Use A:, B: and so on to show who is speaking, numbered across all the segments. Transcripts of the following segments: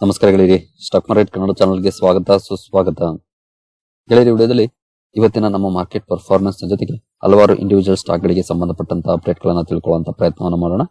A: ನಮಸ್ಕಾರ ಗೆಳೆಯರಿ, stock market Kannada ಚಾನಲ್ಗೆ ಸ್ವಾಗತ ಸುಸ್ವಾಗತ. ಗೆಳೆಯರಿ, ವಿಡಿಯೋದಲ್ಲಿ ಇವತ್ತಿನ ನಮ್ಮ ಮಾರ್ಕೆಟ್ ಪರ್ಫಾರ್ಮೆನ್ಸ್ ಜೊತೆಗೆ ಹಲವಾರು ಇಂಡಿವಿಜುವಲ್ ಸ್ಟಾಕ್ ಗಳಿಗೆ ಸಂಬಂಧಪಟ್ಟಂತಹ ಅಪ್ಡೇಟ್ ಗಳನ್ನ ತಿಳ್ಕೊಳ್ಳುವಂತ ಪ್ರಯತ್ನವನ್ನು ಮಾಡೋಣ.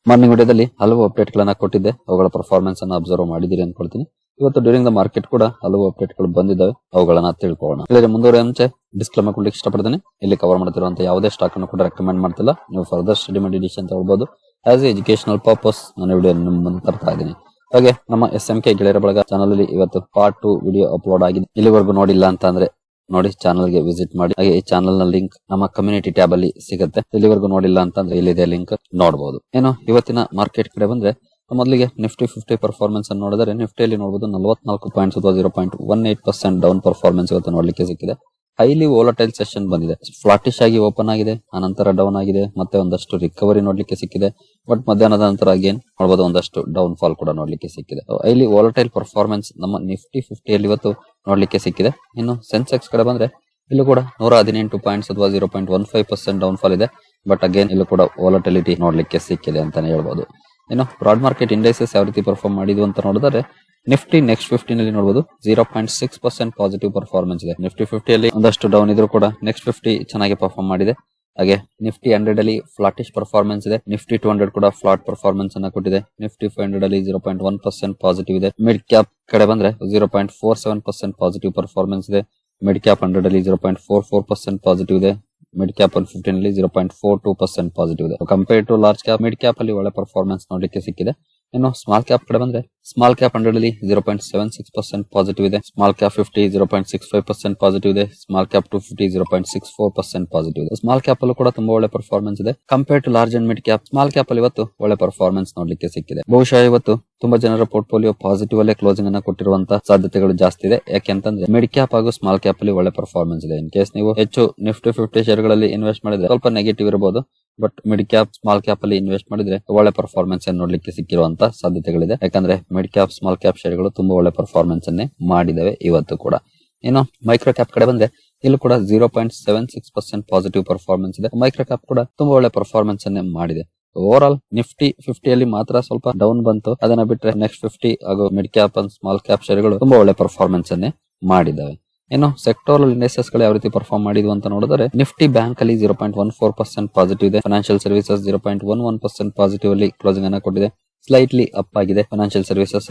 A: ಮಾರ್ನಿಂಗ್ ವಿಡಿಯೋದಲ್ಲಿ ಹಲವು ಅಪ್ಡೇಟ್ ಗಳನ್ನ ಕೊಟ್ಟಿದ್ದೆ, ಅವುಗಳ ಪರ್ಫಾರ್ಮೆನ್ಸ್ ಅನ್ನ ಅಬ್ಸರ್ವ್ ಮಾಡಿದಿರಿ ಅನ್ಕೊಳ್ತೀನಿ. ಇವತ್ತು ಡ್ಯೂರಿಂಗ್ ದ ಮಾರ್ಕೆಟ್ ಕೂಡ ಹಲವು ಅಪ್ಡೇಟ್ ಗಳು ಬಂದಿದ್ದಾವೆ, ಅವುಗಳನ್ನ ತಿಳ್ಕೊಳ್ಳೋಣ. ಗೆಳೆಯರಿ, ಮುಂದುವರೆ ಮುಂಚೆ ಡಿಸ್ಕ್ಲೇಮರ್ ಕೊಡ್ಲಿಕ್ಕೆ ಇಷ್ಟಪಡ್ತೀನಿ. ಇಲ್ಲಿ ಕವರ್ ಮಾಡ್ತಿರುವಂತ ಯಾವುದೇ ಸ್ಟಾಕ್ ಅನ್ನು ಕೂಡ ರೆಕಮೆಂಡ್ ಮಾಡ್ತಿಲ್ಲ. ನೀವು ಫರ್ದರ್ ಸ್ಟಡಿ ಮಾಡಿ ಡಿಸಿಷನ್ ತಗೊಳ್ಬಹುದು. ಆಸ್ ಎ ಎಜುಕೇಶನಲ್ ಪರ್ಪಸ್ ನನ್ನ ವಿಡಿಯೋ ನಿಮ್ಮ ಮುಂದೆ ತರ್ತಾ ಇದ್ದೀನಿ. ಹಾಗೆ ನಮ್ಮ SMK ಗೆಳೆಯರ ಬಳಗ ಚಾನಲ್ ಅಲ್ಲಿ ಇವತ್ತು ಪಾರ್ಟ್ 2 ವಿಡಿಯೋ ಅಪ್ಲೋಡ್ ಆಗಿದೆ. ಇಲ್ಲಿವರೆಗೂ ನೋಡಿಲ್ಲ ಅಂತ ಅಂದ್ರೆ ನೋಡಿ, ಚಾನಲ್ ಗೆ ವಿಸಿಟ್ ಮಾಡಿ. ಹಾಗೆ ಈ ಚಾನಲ್ ನ ಲಿಂಕ್ ನಮ್ಮ ಕಮ್ಯುನಿಟಿ ಟ್ಯಾಬ್ ಅಲ್ಲಿ ಸಿಗುತ್ತೆ. ಇಲ್ಲಿವರೆಗೂ ನೋಡಿಲ್ಲ ಅಂತಂದ್ರೆ ಇಲ್ಲಿದೆ ಲಿಂಕ್, ನೋಡಬಹುದು. ಏನು ಇವತ್ತಿನ ಮಾರ್ಕೆಟ್ ಕಡೆ ಬಂದ್ರೆ ಮೊದಲಿಗೆ ನಿಫ್ಟಿ 50 ಪರ್ಫಾರ್ಮೆನ್ಸ್ ಅನ್ನು ನೋಡಿದರೆ ನಿಫ್ಟಿಯಲ್ಲಿ ನೋಡಬಹುದು 44 ಪಾಯಿಂಟ್ಸ್ ಅಥವಾ 0.18% ಡೌನ್ ಪರ್ಫಾರ್ಮೆನ್ಸ್ ಇವತ್ತು ನೋಡ್ಲಿಕ್ಕೆ ಸಿಕ್ಕಿದೆ. ಹೈಲಿ ವೋಲಟೈಲ್ ಸೆಷನ್ ಬಂದಿದೆ. ಫ್ಲಾಟಿಶ್ ಆಗಿ ಓಪನ್ ಆಗಿದೆ, ಆನಂತರ ಡೌನ್ ಆಗಿದೆ, ಮತ್ತೆ ಒಂದಷ್ಟು ರಿಕವರಿ ನೋಡ್ಲಿಕ್ಕೆ ಸಿಕ್ಕಿದೆ. ಬಟ್ ಮಧ್ಯಾಹ್ನದ ನಂತರ ಅಗೇನ್ ನೋಡಬಹುದು ಒಂದಷ್ಟು ಡೌನ್ ಫಾಲ್ ಕೂಡ ನೋಡ್ಲಿಕ್ಕೆ ಸಿಕ್ಕಿದೆ. ಹೈಲಿ ವೋಲಟೈಲ್ ಪರ್ಫಾರ್ಮೆನ್ಸ್ ನಮ್ಮ ನಿಫ್ಟಿ 50 ಇವತ್ತು ನೋಡ್ಲಿಕ್ಕೆ ಸಿಕ್ಕಿದೆ. ಇನ್ನು ಸೆನ್ಸೆಕ್ಸ್ ಕಡೆ ಬಂದ್ರೆ ಇಲ್ಲೂ ಕೂಡ 118 ಪಾಯಿಂಟ್ಸ್ ಅಥವಾ 0.15% ಡೌನ್ ಫಾಲ್ ಇದೆ. ಬಟ್ ಅಗೇನ್ ಇಲ್ಲೂ ಕೂಡ ವೋಲಟಿಲಿಟಿ ನೋಡ್ಲಿಕ್ಕೆ ಸಿಕ್ಕಿದೆ ಅಂತಾನೆ ಹೇಳ್ಬಹುದು. ಇನ್ನು ಬ್ರಾಡ್ ಮಾರ್ಕೆಟ್ ಇಂಡೈಸಸ್ ಯಾವ ರೀತಿ ಪರ್ಫಾರ್ಮ್ ಮಾಡಿದ್ವು ಅಂತ ನೋಡಿದ್ರೆ ನಿಫ್ಟಿ ನೆಕ್ಸ್ಟ್ 50 ನಲ್ಲಿ ನೋಡಬಹುದು 0.6% ಪಾಸಿಟಿವ್ ಪರ್ಫಾರ್ಮೆನ್ಸ್ ಇದೆ. ನಿಫ್ಟಿ 50 ಅಲ್ಲಿ ಒಂದಷ್ಟು ಡೌನ್ ಇದ್ರೂ ಕೂಡ ನೆಕ್ಸ್ಟ್ 50 ಚೆನ್ನಾಗಿ ಪರ್ಫಾರ್ಮ್ ಮಾಡಿದೆ. ಹಾಗೆ ನಿಫ್ಟಿ 100 ಅಲ್ಲಿ ಫ್ಲಾಟಿಶ್ ಪರ್ಫಾರ್ಮೆನ್ಸ್ ಇದೆ. ನಿಫ್ಟಿ 200 ಕೂಡ ಫ್ಲಾಟ್ ಪರ್ಫಾರ್ಮೆನ್ಸ್ ಅನ್ನ ಕೊಟ್ಟಿದೆ. ನಿಫ್ಟಿ 500 ಅಲ್ಲಿ 0.1% ಪಾಸಿಟಿವ್ ಇದೆ. ಮಿಡ್ ಕ್ಯಾಪ್ ಕಡೆ ಬಂದ್ರೆ 0.47% ಪಾಸಿಟಿವ್ ಪರ್ಫಾರ್ಮೆನ್ಸ್ ಇದೆ. ಮಿಡ್ ಕ್ಯಾಪ್ 100 ಅಲ್ಲಿ 0.44% ಪಾಸಿಟಿವ್ ಇದೆ. ಮಿಡ್ ಕ್ಯಾಪ್ 115 ಅಲ್ಲಿ 0.42% ಪಾಸಿಟಿವ್ ಇದೆ. Compare to large cap, mid cap ಅಲ್ಲಿ ಒಳ್ಳೆ ಪರ್ಫಾರ್ಮೆನ್ಸ್ ನೋಡ್ಲಿಕ್ಕೆ ಸಿಕ್ಕಿದೆ. ಇನ್ನು ಸ್ಮಾಲ್ ಕ್ಯಾಪ್ ಕಡೆ ಬಂದ್ರೆ ಸ್ಮಾಲ್ ಕ್ಯಾಪ್ 100 ಅಲ್ಲಿ 0.76% ಪಾಸಿಟಿವ್ ಇದೆ. ಸ್ಮಾಲ್ ಕ್ಯಾಪ್ 50 0.65% ಪಾಸಿಟಿವ್ ಇದೆ. ಸ್ಮಾಲ್ ಕ್ಯಾಪ್ 250 0.64% ಪಾಸಿಟಿವ್ ಇದೆ. ಸ್ಮಾಲ್ ಕ್ಯಾಪ್ ಅಲ್ಲೂ ಕೂಡ ತುಂಬಾ ಒಳ್ಳೆ ಪರ್ಫಾರ್ಮೆನ್ಸ್ ಇದೆ. Compare to large and mid cap, small cap ಅಲ್ಲಿ ಇವತ್ತು ಒಳ್ಳೆ ಪರ್ಫಾರ್ಮೆನ್ಸ್ ನೋಡ್ಲಿಕ್ಕೆ ಸಿಕ್ಕಿದೆ. ಬಹುಶಃ ಇವತ್ತು ತುಂಬಾ ಜನರ ಪೋರ್ಟ್ಫೋಲಿಯೋ ಪಾಸಿಟಿವ್ ಅಲ್ಲೇ ಕ್ಲೋಸಿಂಗ್ ಅನ್ನ ಕೊಟ್ಟಿರುವಂತಹ ಸಾಧ್ಯತೆಗಳು ಜಾಸ್ತಿ ಇದೆ. ಯಾಕೆಂತಂದ್ರೆ ಮಿಡ್ ಕ್ಯಾಪ್ ಹಾಗೂ ಸ್ಮಾಲ್ ಕ್ಯಾಪ್ ಅಲ್ಲಿ ಒಳ್ಳೆ ಪರ್ಫಾರ್ಮೆನ್ಸ್ ಇದೆ. ಇನ್ ಕೇಸ್ ನೀವು ಹೆಚ್ಚು ನಿಫ್ಟಿ 50 ಶೇರ್ ಗಳಲ್ಲಿ ಇನ್ವೆಸ್ಟ್ ಮಾಡಿದ್ರೆ ಸ್ವಲ್ಪ ನೆಗೆಟಿವ್ ಇರಬಹುದು. But mid cap small cap ಅಲ್ಲಿ ಇನ್ವೆಸ್ಟ್ ಮಾಡಿದ್ರೆ ಒಳ್ಳೆ ಪರ್ಫಾರ್ಮೆನ್ಸ್ ಅನ್ನು ನೋಡ್ಲಿಕ್ಕೆ ಸಿಕ್ಕಿರುವಂತ ಸಾಧ್ಯತೆಗಳಿದೆ. ಯಾಕಂದ್ರೆ ಮಿಡ್ ಕ್ಯಾಪ್ ಸ್ಮಾಲ್ ಕ್ಯಾಪ್ ಶೇರ್ಗಳು ತುಂಬಾ ಒಳ್ಳೆ ಪರ್ಫಾರ್ಮೆನ್ಸ್ ಅನ್ನೇ ಮಾಡಿದವೆ ಇವತ್ತು ಕೂಡ. ಇನ್ನು ಮೈಕ್ರೋ ಕ್ಯಾಪ್ ಕಡೆ ಬಂದ್ರೆ ಇಲ್ಲೂ ಕೂಡ 0.76% ಪಾಸಿಟಿವ್ ಪರ್ಫಾರ್ಮೆನ್ಸ್ ಇದೆ. ಮೈಕ್ರೋ ಕ್ಯಾಪ್ ಕೂಡ ತುಂಬಾ ಒಳ್ಳೆ ಪರ್ಫಾರ್ಮೆನ್ಸ್ ಅನ್ನೇ ಮಾಡಿದೆ. ಓವರ್ ಆಲ್ ನಿಫ್ಟಿ 50 ಅಲ್ಲಿ ಮಾತ್ರ ಸ್ವಲ್ಪ ಡೌನ್ ಬಂತು. ಅದನ್ನ ಬಿಟ್ರೆ ನೆಕ್ಸ್ಟ್ 50 ಹಾಗೂ mid cap and small cap ಶೇರ್ಗಳು ತುಂಬಾ ಒಳ್ಳೆ ಪರ್ಫಾರ್ಮೆನ್ಸ್ ಅನ್ನೇ ಮಾಡಿದವೆ. ಇನ್ನು ಸೆಕ್ಟೋರಲ್ ಇಂಡೈಸಸ್ ಗಳು ಯಾವ ರೀತಿ ಪರ್ಫಾರ್ಮ್ ಮಾಡಿದ್ವು ಅಂತ ನೋಡಿದ್ರೆ ನಿಫ್ಟಿ ಬ್ಯಾಂಕ್ ಅಲ್ಲಿ 0.14% ಪಾಸಿಟಿವ್ ಇದೆ. ಫೈನಾನ್ಷಿಯಲ್ ಸರ್ವಿಸಸ್ 0.11% ಪಾಸಿಟಿವ್ ಅಲ್ಲಿ ಕ್ಲೋಸಿಂಗ್ ಅನ್ನ ಕೊಟ್ಟಿದೆ. ಸ್ಲೈಟ್ಲಿ ಅಪ್ ಆಗಿದೆ ಫೈನಾನ್ಷಿಯಲ್ ಸರ್ವಿಸಸ್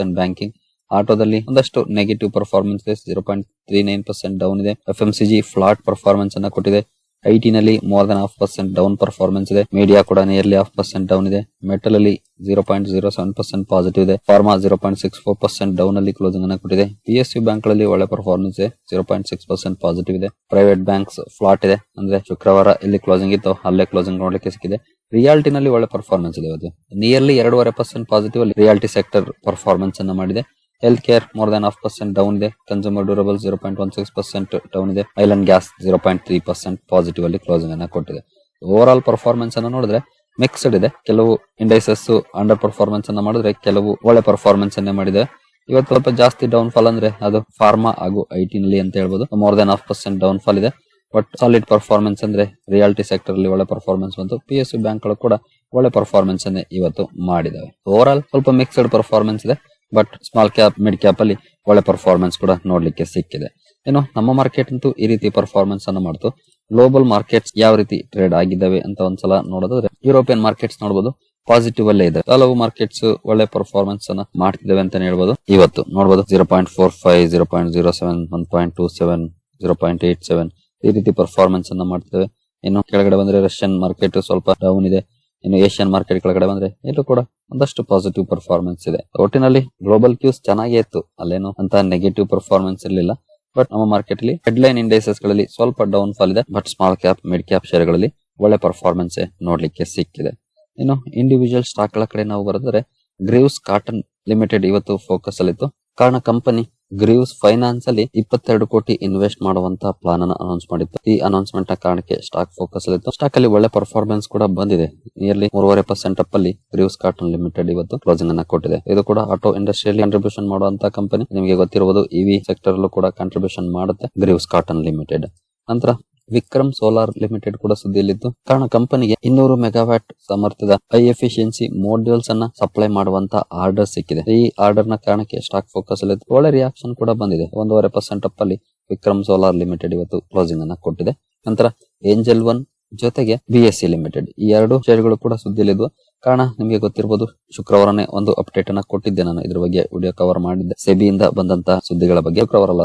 A: ಅಂಡ್ ಬ್ಯಾಂಕಿಂಗ್. ಆಟೋದಲ್ಲಿ ಒಂದಷ್ಟು ನೆಗೆಟಿವ್ ಪರ್ಫಾರ್ಮೆನ್ಸ್ ಇದೆ, 0.39% ಡೌನ್ ಇದೆ. FMCG ಫ್ಲಾಟ್ ಪರ್ಫಾರ್ಮೆನ್ಸ್ ಅನ್ನ ಕೊಟ್ಟಿದೆ. IT ನಲ್ಲಿ ಮೋರ್ ದನ್ 0.5% ಡೌನ್ ಪರ್ಫಾರ್ಮೆನ್ಸ್ ಇದೆ. ಮೀಡಿಯಾ ಕೂಡ ನಿಯರ್ಲಿ 0.5% ಡೌನ್ ಇದೆ. ಮೆಟಲ್ ಅಲ್ಲಿ 0.07% ಪಾಸಿಟಿವ್ ಇದೆ. ಫಾರ್ಮಾ 0.64% ಡೌನ್ ಅಲ್ಲಿ ಕ್ಲೋಸಿಂಗ್ ಅನ್ನ ಕೊಟ್ಟಿದೆ. PSU ಬ್ಯಾಂಕ್ ಗಳಲ್ಲಿ ಒಳ್ಳೆ ಪರ್ಫಾರ್ಮೆನ್ಸ್ ಇದೆ, 0.6% ಪಾಸಿಟಿವ್ ಇದೆ. ಪ್ರೈವೇಟ್ ಬ್ಯಾಂಕ್ಸ್ ಫ್ಲಾಟ್ ಇದೆ. ಅಂದ್ರೆ ಶುಕ್ರವಾರ ಇಲ್ಲಿ ಕ್ಲೋಸಿಂಗ್ ಇತ್ತು, ಅಲ್ಲೇ ಕ್ಲೋಸಿಂಗ್ ನೋಡ್ಲಿಕ್ಕೆ ಸಿಕ್ಕಿದೆ. ರಿಯಾಲ್ಟಿ ನಲ್ಲಿ ಒಳ್ಳೆ ಪರ್ಫಾರ್ಮೆನ್ಸ್ ಇದೆ. ಇವತ್ತು ನಿಯರ್ಲಿ 2.5% ಪಾಸಿಟಿವ್ ಅಲ್ಲಿ ರಿಯಾಲ್ಟಿ ಸೆಕ್ಟರ್ ಪರ್ಫಾರ್ಮೆನ್ಸ್ ಅನ್ನ ಮಾಡಿದೆ. Health care more than 0.5% down ಇದೆ. ಕನ್ಸ್ಯೂಮರ್ ಡ್ಯೂರಬಲ್ 0.16% ಡೌನ್ ಇದೆ. ಆಯಿಲ್ ಅಂಡ್ ಗ್ಯಾಸ್ 0.3% ಪಾಸಿಟಿವ್ ಅಲ್ಲಿ ಕ್ಲೋಸಿಂಗ್ ಅನ್ನ ಕೊಟ್ಟಿದೆ. ಓವರ್ ಆಲ್ ಪರ್ಫಾರ್ಮೆನ್ಸ್ ಅನ್ನು ನೋಡಿದ್ರೆ ಮಿಕ್ಸ್ಡ್ ಇದೆ. ಕೆಲವು ಇಂಡೈಸಸ್ ಅಂಡರ್ ಪರ್ಫಾರ್ಮೆನ್ಸ್ ಅನ್ನ ಮಾಡಿದ್ರೆ ಕೆಲವು ಒಳ್ಳೆ ಪರ್ಫಾರ್ಮೆನ್ಸ್ ಅನ್ನೇ ಮಾಡಿದೆ. ಇವತ್ತು ಸ್ವಲ್ಪ ಜಾಸ್ತಿ ಡೌನ್ ಫಾಲ್ ಅಂದ್ರೆ ಅದು ಫಾರ್ಮಾ ಹಾಗೂ IT ನಲ್ಲಿ ಅಂತ ಹೇಳ್ಬೋದು. ಮೋರ್ ದನ್ 0.5% ಡೌನ್ ಫಾಲ್ ಇದೆ. ಬಟ್ ಸಾಲಿಡ್ ಪರ್ಫಾರ್ಮೆನ್ಸ್ ಅಂದ್ರೆ ರಿಯಾಲಿಟಿ ಸೆಕ್ಟರ್ ಅಲ್ಲಿ ಒಳ್ಳೆ ಪರ್ಫಾರ್ಮೆನ್ಸ್ ಬಂತು. PSU ಬ್ಯಾಂಕ್ ಗಳು ಕೂಡ ಒಳ್ಳೆ ಪರ್ಫಾರ್ಮೆನ್ಸ್ ಅನ್ನೇ ಇವತ್ತು ಮಾಡಿದಾವೆ. ಓವರ್ ಆಲ್ ಸ್ವಲ್ಪ ಮಿಕ್ಸ್ಡ್ ಪರ್ಫಾರ್ಮೆನ್ಸ್ ಇದೆ. But small cap mid cap ಅಲ್ಲಿ ಒಳ್ಳೆ ಪರ್ಫಾರ್ಮೆನ್ಸ್ ಕೂಡ ನೋಡ್ಲಿಕ್ಕೆ ಸಿಕ್ಕಿದೆ. ಇನ್ನು ನಮ್ಮ ಮಾರ್ಕೆಟ್ ಅಂತೂ ಈ ರೀತಿ ಪರ್ಫಾರ್ಮೆನ್ಸ್ ಅನ್ನು ಮಾಡ್ತು. ಗ್ಲೋಬಲ್ ಮಾರ್ಕೆಟ್ಸ್ ಯಾವ ರೀತಿ ಟ್ರೇಡ್ ಆಗಿದ್ದಾವೆ ಅಂತ ಒಂದ್ಸಲ ನೋಡೋದಾದ್ರೆ ಯುರೋಪಿಯನ್ ಮಾರ್ಕೆಟ್ಸ್ ನೋಡಬಹುದು ಪಾಸಿಟಿವ್ ಅಲ್ಲೇ ಇದೆ. ಹಲವು ಮಾರ್ಕೆಟ್ಸ್ ಒಳ್ಳೆ ಪರ್ಫಾರ್ಮೆನ್ಸ್ ಅನ್ನ ಮಾಡ್ತಿದ್ದೇವೆ ಅಂತಾನೆ ಹೇಳ್ಬೋದು. ಇವತ್ತು ನೋಡಬಹುದು 0.45, 0.07, 1.27, 0.87 ಈ ರೀತಿ ಪರ್ಫಾರ್ಮೆನ್ಸ್ ಅನ್ನ ಮಾಡ್ತಿದ್ದೇವೆ. ಇನ್ನು ಕೆಳಗಡೆ ಬಂದ್ರೆ ರಷ್ಯನ್ ಮಾರ್ಕೆಟ್ ಸ್ವಲ್ಪ ಡೌನ್ ಇದೆ. ಇನ್ನು ಏಷ್ಯನ್ ಮಾರ್ಕೆಟ್ ಕೆಳಗಡೆ ಬಂದ್ರೆ ಇಲ್ಲೂ ಕೂಡ ಒಂದಷ್ಟು ಪಾಸಿಟಿವ್ ಪರ್ಫಾರ್ಮೆನ್ಸ್ ಇದೆ. ಒಟ್ಟಿನಲ್ಲಿ ಗ್ಲೋಬಲ್ ಕ್ಯೂಸ್ ಚೆನ್ನಾಗೇ ಇತ್ತು, ಅಲ್ಲೇನು ಅಂತ ನೆಗೆಟಿವ್ ಪರ್ಫಾರ್ಮೆನ್ಸ್ ಇರಲಿಲ್ಲ. ಬಟ್ ನಮ್ಮ ಮಾರ್ಕೆಟ್ ಅಲ್ಲಿ ಹೆಡ್ಲೈನ್ ಇಂಡೈಸಸ್ ಗಳಲ್ಲಿ ಸ್ವಲ್ಪ ಡೌನ್ ಫಾಲ್ ಇದೆ. But small cap mid cap ಶೇರ್ಗಳಲ್ಲಿ ಒಳ್ಳೆ ಪರ್ಫಾರ್ಮೆನ್ಸ್ ನೋಡ್ಲಿಕ್ಕೆ ಸಿಕ್ಕಿದೆ. ಇನ್ನು ಇಂಡಿವಿಜುವಲ್ ಸ್ಟಾಕ್ ಗಳ ಕಡೆ ನಾವು ಬರೆದರೆ ಗ್ರೀವ್ಸ್ ಕಾಟನ್ ಲಿಮಿಟೆಡ್ ಇವತ್ತು ಫೋಕಸ್ ಅಲ್ಲಿತ್ತು. ಕಾರಣ ಕಂಪನಿ ಗ್ರೀವ್ಸ್ ಫೈನಾನ್ಸ್ ಅಲ್ಲಿ 22 ಕೋಟಿ ಇನ್ವೆಸ್ಟ್ ಮಾಡುವಂತ ಪ್ಲಾನ್ ಅನ್ನು ಅನೌನ್ಸ್ ಮಾಡಿತ್ತು. ಈ ಅನೌನ್ಸ್ಮೆಂಟ್ ನ ಕಾರಣಕ್ಕೆ ಸ್ಟಾಕ್ ಫೋಕಸ್ ಅಲ್ಲಿತ್ತು. ಸ್ಟಾಕ್ ಅಲ್ಲಿ ಒಳ್ಳೆ ಪರ್ಫಾರ್ಮೆನ್ಸ್ ಕೂಡ ಬಂದಿದೆ. ನಿಯರ್ಲಿ 3.5% ಅಪ್ ಅಲ್ಲಿ ಗ್ರೀವ್ಸ್ ಕಾಟನ್ ಲಿಮಿಟೆಡ್ ಇವತ್ತು ಕ್ಲೋಸಿಂಗ್ ಅನ್ನ ಕೊಟ್ಟಿದೆ. ಇದು ಕೂಡ ಆಟೋ ಇಂಡಸ್ಟ್ರಿಯಲ್ಲಿ ಕಾಂಟ್ರಿಬ್ಯೂಷನ್ ಮಾಡುವಂತ ಕಂಪನಿ. ನಿಮಗೆ ಗೊತ್ತಿರಬಹುದು EV ಸೆಕ್ಟರ್ ಅಲ್ಲೂ ಕೂಡ ಕಾಂಟ್ರಿಬ್ಯೂಷನ್ ಮಾಡುತ್ತೆ ಗ್ರೀವ್ಸ್ ಕಾಟನ್ ಲಿಮಿಟೆಡ್. ನಂತರ ವಿಕ್ರಮ್ ಸೋಲಾರ್ ಲಿಮಿಟೆಡ್ ಕೂಡ ಸುದ್ದಿಯಲ್ಲಿದ್ದು, ಕಾರಣ ಕಂಪನಿಗೆ 200 ಮೆಗಾವ್ಯಾಟ್ ಸಾಮರ್ಥ್ಯದ ಹೈ ಎಫಿಷಿಯನ್ಸಿ ಮಾಡ್ಯೂಲ್ಸ್ ಅನ್ನ ಸಪ್ಲೈ ಮಾಡುವಂತ ಆರ್ಡರ್ ಸಿಕ್ಕಿದೆ. ಈ ಆರ್ಡರ್ ನ ಕಾರಣಕ್ಕೆ ಸ್ಟಾಕ್ ಫೋಕಸ್ ಅಲ್ಲಿ ಒಳ್ಳೆ ರಿಯಾಕ್ಷನ್ ಕೂಡ ಬಂದಿದೆ. 1.5% ಅಪ್ ಅಲ್ಲಿ ವಿಕ್ರಮ್ ಸೋಲಾರ್ ಲಿಮಿಟೆಡ್ ಇವತ್ತು ಕ್ಲೋಸಿಂಗ್ ಅನ್ನ ಕೊಟ್ಟಿದೆ. ನಂತರ ಏಂಜಲ್ ಒನ್ ಜೊತೆಗೆ BSE ಲಿಮಿಟೆಡ್ ಈ ಎರಡು ಶೇರ್ಗಳು ಕೂಡ ಸುದ್ದಿಯಲ್ಲಿದ್ವು. ಕಾರಣ ನಿಮಗೆ ಗೊತ್ತಿರಬಹುದು, ಶುಕ್ರವಾರನೇ ಒಂದು ಅಪ್ಡೇಟ್ ಅನ್ನ ಕೊಟ್ಟಿದ್ದೆ ನಾನು, ಇದ್ರ ಬಗ್ಗೆ ವಿಡಿಯೋ ಕವರ್ ಮಾಡಿದ್ದೆ. ಸೆಬಿಯಿಂದ ಬಂದಂತಹ ಸುದ್ದಿಗಳ ಬಗ್ಗೆ.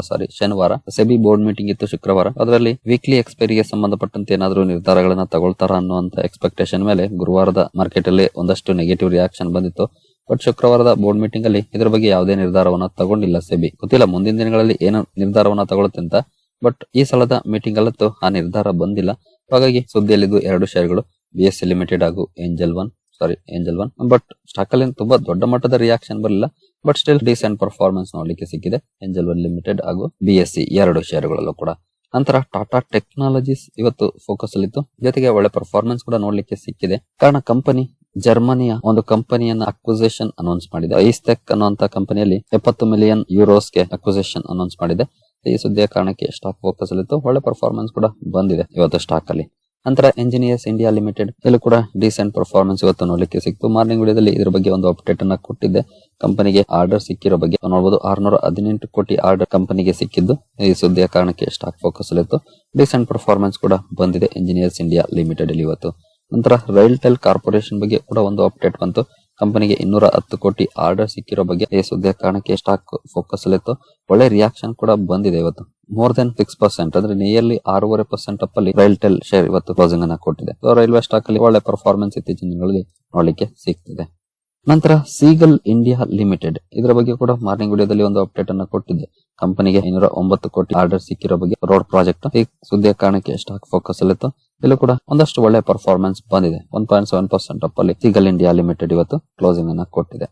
A: ಶನಿವಾರ ಸೆಬಿ ಬೋರ್ಡ್ ಮೀಟಿಂಗ್ ಇತ್ತು ಶುಕ್ರವಾರ. ಅದರಲ್ಲಿ ವೀಕ್ಲಿ ಎಕ್ಸ್ಪೈರಿಗೆ ಸಂಬಂಧಪಟ್ಟಂತೆ ಏನಾದರೂ ನಿರ್ಧಾರಗಳನ್ನ ತಗೊಳ್ತಾರ ಅನ್ನುವಂತ ಎಕ್ಸ್ಪೆಕ್ಟೇಷನ್ ಮೇಲೆ ಗುರುವಾರದ ಮಾರ್ಕೆಟ್ ಅಲ್ಲಿ ಒಂದಷ್ಟು ನೆಗೆಟಿವ್ ರಿಯಾಕ್ಷನ್ ಬಂದಿತ್ತು. ಬಟ್ ಶುಕ್ರವಾರದ ಬೋರ್ಡ್ ಮೀಟಿಂಗ್ ಅಲ್ಲಿ ಇದ್ರ ಬಗ್ಗೆ ಯಾವುದೇ ನಿರ್ಧಾರವನ್ನ ತಗೊಂಡಿಲ್ಲ ಸೆಬಿ. ಗೊತ್ತಿಲ್ಲ ಮುಂದಿನ ದಿನಗಳಲ್ಲಿ ಏನು ನಿರ್ಧಾರವನ್ನ ತಗೊಳುತ್ತೆ ಅಂತ. ಬಟ್ ಈ ಸಲದ ಮೀಟಿಂಗ್ ಅಲ್ಲಂತೂ ಆ ನಿರ್ಧಾರ ಬಂದಿಲ್ಲ. ಹಾಗಾಗಿ ಸುದ್ದಿಯಲ್ಲಿದ್ದು ಎರಡು ಶೇರ್ಗಳು, BSE ಲಿಮಿಟೆಡ್ ಹಾಗೂ ಏಂಜಲ್ ಒನ್. ಬಟ್ ಸ್ಟಾಕ್ ಅಲ್ಲಿ ತುಂಬಾ ದೊಡ್ಡ ಮಟ್ಟದ ರಿಯಾಕ್ಷನ್ ಬರಲಿಲ್ಲ. ಬಟ್ ಸ್ಟಿಲ್ ಡಿಸೆಂಟ್ ಪರ್ಫಾರ್ಮೆನ್ಸ್ ನೋಡ್ಲಿಕ್ಕೆ ಸಿಕ್ಕಿದೆ ಏಂಜಲ್ ಒನ್ ಲಿಮಿಟೆಡ್ ಹಾಗೂ BSE ಎರಡು ಶೇರುಗಳಲ್ಲೂ ಕೂಡ. ನಂತರ ಟಾಟಾ ಟೆಕ್ನಾಲಜೀಸ್ ಇವತ್ತು ಫೋಕಸ್ ಅಲ್ಲಿತ್ತು, ಜೊತೆಗೆ ಒಳ್ಳೆ ಪರ್ಫಾರ್ಮೆನ್ಸ್ ಕೂಡ ನೋಡ್ಲಿಕ್ಕೆ ಸಿಕ್ಕಿದೆ. ಕಾರಣ ಕಂಪನಿ ಜರ್ಮನಿಯ ಒಂದು ಕಂಪನಿಯನ್ನ ಅಕ್ವಿಸಿಷನ್ ಅನೌನ್ಸ್ ಮಾಡಿದೆ. ಐಸ್ಟೆಕ್ ಅನ್ನುವಂತ ಕಂಪನಿಯಲ್ಲಿ 70 ಮಿಲಿಯನ್ ಯೂರೋಸ್ಗೆ ಅಕ್ವಿಸಿಷನ್ ಅನೌನ್ಸ್ ಮಾಡಿದೆ. ಈ ಸುದ್ದಿಯ ಕಾರಣಕ್ಕೆ ಸ್ಟಾಕ್ ಫೋಕಸ್ ಅಲ್ಲಿತ್ತು. ಒಳ್ಳೆ ಪರ್ಫಾರ್ಮೆನ್ಸ್ ಕೂಡ ಬಂದಿದೆ ಇವತ್ತು ಸ್ಟಾಕ್ ಅಲ್ಲಿ. ನಂತರ ಎಂಜಿನಿಯರ್ಸ್ ಇಂಡಿಯಾ ಲಿಮಿಟೆಡ್ ಇಲ್ಲೂ ಕೂಡ ಡಿಸೆಂಟ್ ಪರ್ಫಾರ್ಮೆನ್ಸ್ ಇವತ್ತು ನೋಡ್ಲಿಕ್ಕೆ ಸಿಕ್ತು. ಮಾರ್ನಿಂಗ್ ವಿಡಿಯೋದಲ್ಲಿ ಇದ್ರ ಬಗ್ಗೆ ಒಂದು ಅಪ್ಡೇಟ್ ಅನ್ನ ಕೊಟ್ಟಿದ್ದೆ. ಕಂಪನಿಗೆ ಆರ್ಡರ್ ಸಿಕ್ಕಿರೋ ಬಗ್ಗೆ ನೋಡಬಹುದು. 618 ಕೋಟಿ ಆರ್ಡರ್ ಕಂಪನಿಗೆ ಸಿಕ್ಕಿದ್ದು. ಈ ಸುದ್ದಿಯ ಕಾರಣಕ್ಕೆ ಸ್ಟಾಕ್ ಫೋಕಸ್ ಅಲ್ಲಿತ್ತು. ಡಿಸೆಂಟ್ ಪರ್ಫಾರ್ಮೆನ್ಸ್ ಕೂಡ ಬಂದಿದೆ ಎಂಜಿನಿಯರ್ಸ್ ಇಂಡಿಯಾ ಲಿಮಿಟೆಡ್ ಅಲ್ಲಿ ಇವತ್ತು. ನಂತರ ರೈಲ್ಟೆಲ್ ಕಾರ್ಪೊರೇಷನ್ ಬಗ್ಗೆ ಕೂಡ ಒಂದು ಅಪ್ಡೇಟ್ ಬಂತು. ಕಂಪನಿಗೆ 210 ಕೋಟಿ ಆರ್ಡರ್ ಸಿಕ್ಕಿರೋ ಬಗ್ಗೆ ಈ ಸುದ್ದಿಯ ಕಾರಣಕ್ಕೆ ಸ್ಟಾಕ್ ಫೋಕಸ್ ಅಲ್ಲಿತ್ತು. ಒಳ್ಳೆ ರಿಯಾಕ್ಷನ್ ಕೂಡ ಬಂದಿದೆ ಇವತ್ತು. ಮೋರ್ ದೆನ್ 6%, ಅಂದ್ರೆ ನಿಯರ್ಲಿ 6.5% ಅಪ್ ಅಲ್ಲಿ ರೈಲ್ಟೆಲ್ ಶೇರ್ ಇವತ್ತು ಕ್ಲೋಸಿಂಗ್ ಅನ್ನ ಕೊಟ್ಟಿದೆ. ರೈಲ್ವೆ ಸ್ಟಾಕ್ ಅಲ್ಲಿ ಒಳ್ಳೆ ಪರ್ಫಾರ್ಮೆನ್ಸ್ ಇತ್ತೀಚಿನ ದಿನಗಳಲ್ಲಿ ನೋಡ್ಲಿಕ್ಕೆ ಸಿಗ್ತಿದೆ. ನಂತರ ಸೀಗಲ್ ಇಂಡಿಯಾ ಲಿಮಿಟೆಡ್ ಇದರ ಬಗ್ಗೆ ಕೂಡ ಮಾರ್ನಿಂಗ್ ವಿಡಿಯೋದಲ್ಲಿ ಒಂದು ಅಪ್ಡೇಟ್ ಅನ್ನ ಕೊಟ್ಟಿದೆ. ಕಂಪನಿಗೆ 209 ಕೋಟಿ ಆರ್ಡರ್ ಸಿಕ್ಕಿರೋ ಬಗ್ಗೆ ರೋಡ್ ಪ್ರಾಜೆಕ್ಟ್. ಈ ಸುದ್ದಿಯ ಕಾರಣಕ್ಕೆ ಸ್ಟಾಕ್ ಫೋಕಸ್ ಅಲ್ಲಿತ್ತು. ಇಲ್ಲೂ ಕೂಡ ಒಂದಷ್ಟು ಒಳ್ಳೆ ಪರ್ಫಾರ್ಮೆನ್ಸ್ ಬಂದಿದೆ. 1.7% ಅಪ್ ಅಲ್ಲಿ ಸೀಗಲ್ ಇಂಡಿಯಾ ಲಿಮಿಟೆಡ್ ಇವತ್ತು ಕ್ಲೋಸಿಂಗ್ ಅನ್ನ ಕೊಟ್ಟಿದೆ.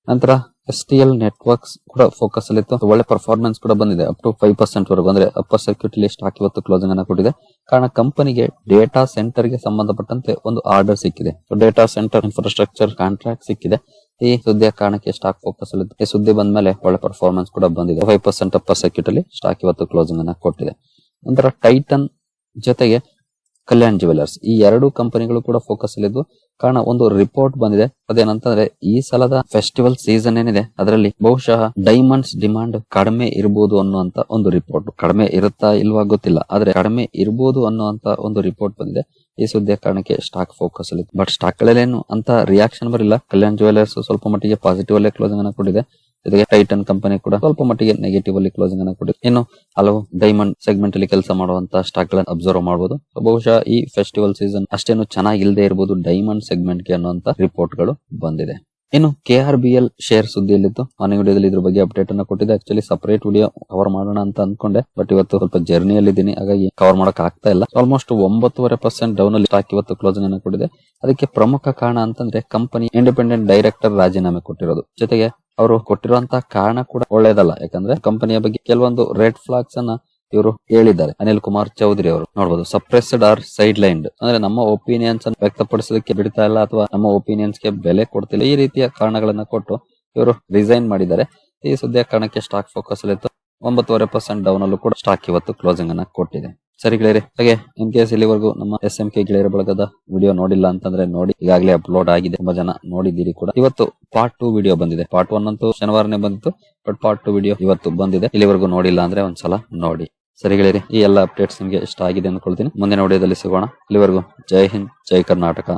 A: ನಂತರ STL ನೆಟ್ವರ್ಕ್ಸ್ ಕೂಡ ಫೋಕಸ್ ಅಲ್ಲಿತ್ತು. ಒಳ್ಳೆ ಪರ್ಫಾರ್ಮೆನ್ಸ್ ಕೂಡ ಬಂದಿದೆ, ಅಪ್ ಟು 5% ವರೆಗೂ. ಅಂದ್ರೆ ಅಪ್ಪರ್ ಸರ್ಕ್ಯೂಟ್ ಅಲ್ಲಿ ಸ್ಟಾಕ್ ಇವತ್ತು ಕ್ಲೋಸಿಂಗ್ ಅನ್ನ ಕೊಟ್ಟಿದೆ. ಕಾರಣ ಕಂಪನಿಗೆ ಡೇಟಾ ಸೆಂಟರ್ ಗೆ ಸಂಬಂಧಪಟ್ಟಂತೆ ಒಂದು ಆರ್ಡರ್ ಸಿಕ್ಕಿದೆ. ಡೇಟಾ ಸೆಂಟರ್ ಇನ್ಫ್ರಾಸ್ಟ್ರಕ್ಚರ್ ಕಾಂಟ್ರಾಕ್ಟ್ ಸಿಕ್ಕಿದೆ. ಈ ಸುದ್ದಿಯ ಕಾರಣಕ್ಕೆ ಸ್ಟಾಕ್ ಫೋಕಸ್ ಅಲ್ಲಿತ್ತು. ಈ ಸುದ್ದಿ ಬಂದ ಮೇಲೆ ಒಳ್ಳೆ ಪರ್ಫಾರ್ಮೆನ್ಸ್ ಕೂಡ ಬಂದಿದೆ. 5% ಅಪ್ಪರ್ ಸರ್ಕ್ಯೂಟ್ ಅಲ್ಲಿ ಸ್ಟಾಕ್ ಇವತ್ತು ಕ್ಲೋಸಿಂಗ್ ಅನ್ನ ಕೊಟ್ಟಿದೆ. ನಂತರ ಟೈಟನ್ ಜೊತೆಗೆ ಕಲ್ಯಾಣ್ ಜುವೆಲರ್ಸ್ ಈ ಎರಡು ಕಂಪನಿಗಳು ಕೂಡ ಫೋಕಸ್ ಅಲ್ಲಿದ್ದು. ಕಾರಣ ಒಂದು ರಿಪೋರ್ಟ್ ಬಂದಿದೆ. ಅದೇನಂತಂದ್ರೆ ಈ ಸಲದ ಫೆಸ್ಟಿವಲ್ ಸೀಸನ್ ಏನಿದೆ ಅದರಲ್ಲಿ ಬಹುಶಃ ಡೈಮಂಡ್ಸ್ ಡಿಮಾಂಡ್ ಕಡಿಮೆ ಇರಬಹುದು ಅನ್ನುವಂತ ಒಂದು ರಿಪೋರ್ಟ್. ಕಡಿಮೆ ಇರುತ್ತಾ ಇಲ್ವಾ ಗೊತ್ತಿಲ್ಲ, ಆದ್ರೆ ಕಡಿಮೆ ಇರಬಹುದು ಅನ್ನುವಂತ ಒಂದು ರಿಪೋರ್ಟ್ ಬಂದಿದೆ. ಈ ಸುದ್ದಿಯ ಕಾರಣಕ್ಕೆ ಸ್ಟಾಕ್ ಫೋಕಸ್ ಅಲ್ಲಿ. ಬಟ್ ಸ್ಟಾಕ್ ಗಳಲ್ಲೇನು ಅಂತ ರಿಯಾಕ್ಷನ್ ಬರಿಲ್ಲ. ಕಲ್ಯಾಣ್ ಜುವೆಲರ್ಸ್ ಸ್ವಲ್ಪ ಮಟ್ಟಿಗೆ ಪಾಸಿಟಿವ್ ಅಲ್ಲೇ ಕ್ಲೋಸಿಂಗ್ ಅನ್ನ ಕೊಟ್ಟಿದೆ. ಜೊತೆಗೆ ಟೈಟನ್ ಕಂಪನಿ ಕೂಡ ಸ್ವಲ್ಪ ಮಟ್ಟಿಗೆ ನೆಗೆಟಿವ್ ಅಲ್ಲಿ ಕ್ಲೋಸಿಂಗ್ ಅನ್ನ ಕೊಟ್ಟಿದೆ. ಇನ್ನು ಹಲವು ಡೈಮಂಡ್ ಸೆಗ್ಮೆಂಟ್ ಅಲ್ಲಿ ಕೆಲಸ ಮಾಡುವಂತ ಸ್ಟಾಕ್ ಗಳನ್ನ ಅಬ್ಸರ್ವ್ ಮಾಡಬಹುದು. ಬಹುಶಃ ಈ ಫೆಸ್ಟಿವಲ್ ಸೀಸನ್ ಅಷ್ಟೇನು ಚೆನ್ನಾಗಿಲ್ಲದೆ ಇರಬಹುದು ಡೈಮಂಡ್ ಸೆಗ್ಮೆಂಟ್ ಗೆ ಅನ್ನುವಂತ ರಿಪೋರ್ಟ್ ಗಳು ಬಂದಿದೆ. ಇನ್ನು KRBL ಶೇರ್ ಸುದ್ದಿಯಲ್ಲಿತ್ತು. ಮಾರ್ನಿಂಗ್ ವಿಡಿಯೋದಲ್ಲಿ ಇದ್ರ ಬಗ್ಗೆ ಅಪ್ಡೇಟ್ ಅನ್ನ ಕೊಟ್ಟಿದೆ. ಆಕ್ಚುಲಿ ಸಪರೇಟ್ ವಿಡಿಯೋ ಕವರ್ ಮಾಡೋಣ ಅಂತ ಅನ್ಕೊಂಡೆ, ಬಟ್ ಇವತ್ತು ಸ್ವಲ್ಪ ಜರ್ನಿಯಲ್ಲಿ ಇದ್ದೀನಿ, ಹಾಗಾಗಿ ಕವರ್ ಮಾಡಕ್ ಆಗ್ತಾ ಇಲ್ಲ. ಆಲ್ಮೋಸ್ಟ್ 9.5% ಡೌನ್ ಅಲ್ಲಿ ಸ್ಟಾಕ್ ಇವತ್ತು ಕ್ಲೋಸಿಂಗ್ ಅನ್ನ ಕೊಟ್ಟಿದೆ. ಅದಕ್ಕೆ ಪ್ರಮುಖ ಕಾರಣ ಅಂತಂದ್ರೆ ಕಂಪನಿ ಇಂಡಿಪೆಂಡೆಂಟ್ ಡೈರೆಕ್ಟರ್ ರಾಜೀನಾಮೆ ಕೊಟ್ಟಿರೋದು. ಜೊತೆಗೆ ಅವರು ಕೊಟ್ಟಿರುವಂತಹ ಕಾರಣ ಕೂಡ ಒಳ್ಳೇದಲ್ಲ. ಯಾಕಂದ್ರೆ ಕಂಪನಿಯ ಬಗ್ಗೆ ಕೆಲವೊಂದು ರೆಡ್ ಫ್ಲಾಗ್ಸ್ ಅನ್ನ ಇವರು ಹೇಳಿದ್ದಾರೆ. ಅನಿಲ್ ಕುಮಾರ್ ಚೌಧರಿ ಅವರು ನೋಡಬಹುದು. ಸಪ್ರೆಸ್ಡ್ ಆರ್ ಸೈಡ್ ಲೈನ್ಡ್, ಅಂದ್ರೆ ನಮ್ಮ ಒಪಿನಿಯನ್ಸ್ ಅನ್ನು ವ್ಯಕ್ತಪಡಿಸಲಿಕ್ಕೆ ಬಿಡ್ತಾ ಇಲ್ಲ ಅಥವಾ ನಮ್ಮ ಒಪಿನಿಯನ್ಸ್ ಗೆ ಬೆಲೆ ಕೊಡ್ತಿಲ್ಲ. ಈ ರೀತಿಯ ಕಾರಣಗಳನ್ನ ಕೊಟ್ಟು ಇವರು ರಿಸೈನ್ ಮಾಡಿದ್ದಾರೆ. ಈ ಸುದ್ದಿಯ ಕಾರಣಕ್ಕೆ ಸ್ಟಾಕ್ ಫೋಕಸ್ ಅಲ್ಲಿತ್ತು. 9.5% ಡೌನ್ ಅಲ್ಲೂ ಕೂಡ ಸ್ಟಾಕ್ ಇವತ್ತು ಕ್ಲೋಸಿಂಗ್ ಅನ್ನ ಕೊಟ್ಟಿದೆ. ಸರಿ ಗೆಳೆಯರೆ, ಹಾಗೆ ಇನ್ ಕೇಸ್ ಇಲ್ಲಿವರೆಗೂ ನಮ್ಮ SMK ಗೆಳೆಯರ ಬಳಗದ ವಿಡಿಯೋ ನೋಡಿಲ್ಲ ಅಂತಂದ್ರೆ ನೋಡಿ, ಈಗಾಗಲೇ ಅಪ್ಲೋಡ್ ಆಗಿದೆ. ತುಂಬಾ ಜನ ನೋಡಿದ್ದೀರಿ ಕೂಡ. ಇವತ್ತು ಪಾರ್ಟ್ 2 ವಿಡಿಯೋ ಬಂದಿದೆ. ಪಾರ್ಟ್ 1 ಅಂತೂ ಶನಿವಾರನೇ ಬಂದಿತ್ತು, ಬಟ್ ಪಾರ್ಟ್ 2 ವಿಡಿಯೋ ಇವತ್ತು ಬಂದಿದೆ. ಇಲ್ಲಿವರೆಗೂ ನೋಡಿಲ್ಲ ಅಂದ್ರೆ ಒಂದ್ಸಲ ನೋಡಿ. ಸರಿ ಗೆಳೆಯರೆ, ಈ ಎಲ್ಲ ಅಪ್ಡೇಟ್ಸ್ ನಿಮಗೆ ಇಷ್ಟ ಆಗಿದೆ ಅನ್ಕೊಳ್ತೀನಿ. ಮುಂದಿನ ವಿಡಿಯೋದಲ್ಲಿ ಸಿಗೋಣ. ಇಲ್ಲಿವರೆಗೂ ಜೈ ಹಿಂದ್, ಜೈ ಕರ್ನಾಟಕ.